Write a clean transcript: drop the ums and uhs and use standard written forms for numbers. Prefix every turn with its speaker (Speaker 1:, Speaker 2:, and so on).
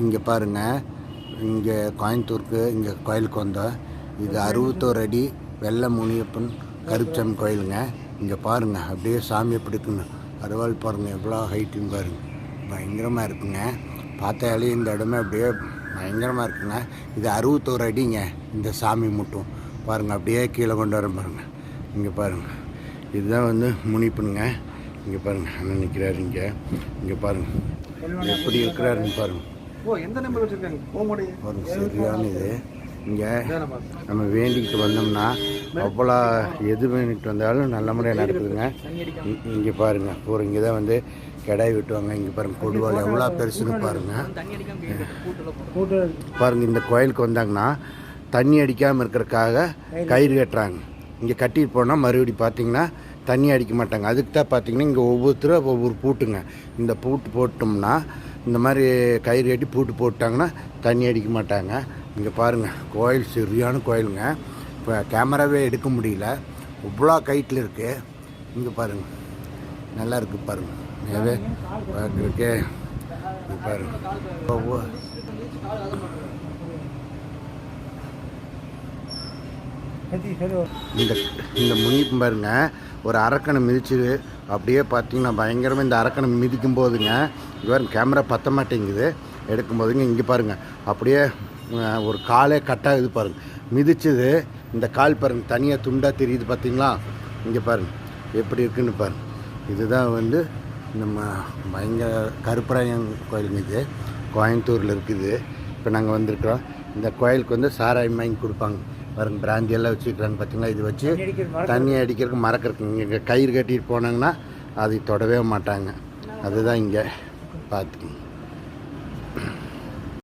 Speaker 1: இங்கே பாருங்கள், இங்கே கோயம்புத்தூருக்கு இங்கே கோயிலுக்கு வந்தோம். இது 61 அடி வெள்ளை முனியப்பன் கருப்பசாமி கோயிலுங்க. இங்கே பாருங்கள், அப்படியே சாமி எப்படி இருக்குன்னு அறுவாள் பாருங்கள், எவ்வளோ ஹைட்டுன்னு பாருங்கள், பயங்கரமாக இருக்குங்க. பார்த்தாலே இந்த இடமே அப்படியே பயங்கரமாக இருக்குங்க. இது 61 அடிங்க இந்த சாமி மட்டும் பாருங்கள், அப்படியே கீழே கொண்டு வர பாருங்கள். இங்கே பாருங்கள், இதுதான் வந்து முனிப்பனுங்க. இங்கே பாருங்கள், அண்ணன் நிற்கிறாரு. இங்கே பாருங்கள் எப்படி இருக்கிறாருன்னு பாருங்கள். பாருங்கள், சரியான இது. இங்கே நம்ம வேண்டிக்கிட்டு வந்தோம்னா அவ்வளோ எது வேண்டிக்கிட்டு வந்தாலும் நல்ல முறையாக நடக்குதுங்க. இங்கே பாருங்கள், ஒரு இங்கே தான் வந்து கிடாய் வெட்டுவாங்க. இங்கே பாருங்கள், கொடுவாள் எவ்வளோ பெருசுன்னு பாருங்கள். பாருங்கள், இந்த கோயிலுக்கு வந்தாங்கன்னா தண்ணி அடிக்காமல் இருக்கிறதுக்காக கயிறு கட்டுறாங்க. இங்கே கட்டிட்டு போனால் மறுபடி பார்த்திங்கன்னா தண்ணி அடிக்க மாட்டாங்க. அதுக்கு தான் பார்த்திங்கன்னா இங்கே ஒவ்வொருத்தரும் ஒவ்வொரு பூட்டுங்க. இந்த பூட்டு போட்டோம்னா இந்த மாதிரி கயிறு கட்டி பூட்டு போட்டாங்கன்னா தண்ணி அடிக்க மாட்டாங்க. இங்கே பாருங்கள், கோயில் சரியான கோயிலுங்க. இப்போ கேமராவே எடுக்க முடியல, இவ்வளோ கைட்டில் இருக்குது. இங்கே பாருங்கள், நல்லா இருக்குது பாருங்கள், நிறையவே பார்க்குறக்கே. இங்கே பாருங்கள், இந்த முனிப்பு பாருங்க, ஒரு அரக்கனை மிதிச்சு அப்படியே பார்த்தீங்கன்னா பயங்கரமாக இந்த அரக்கனை மிதிக்கும் போதுங்க, இவர் கேமரா பற்ற மாட்டேங்குது எடுக்கும்போதுங்க. இங்கே பாருங்கள், அப்படியே ஒரு காலே கட்டாகுது பாருங்கள், மிதிச்சது இந்த கால் பாருங்கள் தனியாக துண்டாக தெரியுது பார்த்தீங்களா. இங்கே பாருங்கள் எப்படி இருக்குன்னு பாருங்கள். இதுதான் வந்து நம்ம பயங்கர கருப்பராயன் கோயிலுங்க. இது கோயம்புத்தூரில் இருக்குது. இப்போ நாங்கள் வந்திருக்கிறோம். இந்த கோயிலுக்கு வந்து சாராயம் வாங்கி கொடுப்பாங்க பாருங்க, பிராந்தி எல்லாம் வச்சுருக்குறாங்க பார்த்தீங்களா. இது வச்சு தண்ணி அடிக்கிறதுக்கு மறக்கிறதுக்கு இங்கே கயிறு கட்டிட்டு போனாங்கன்னா அதை தொடவே மாட்டாங்க. அதுதான் இங்கே பார்த்துக்கோங்க.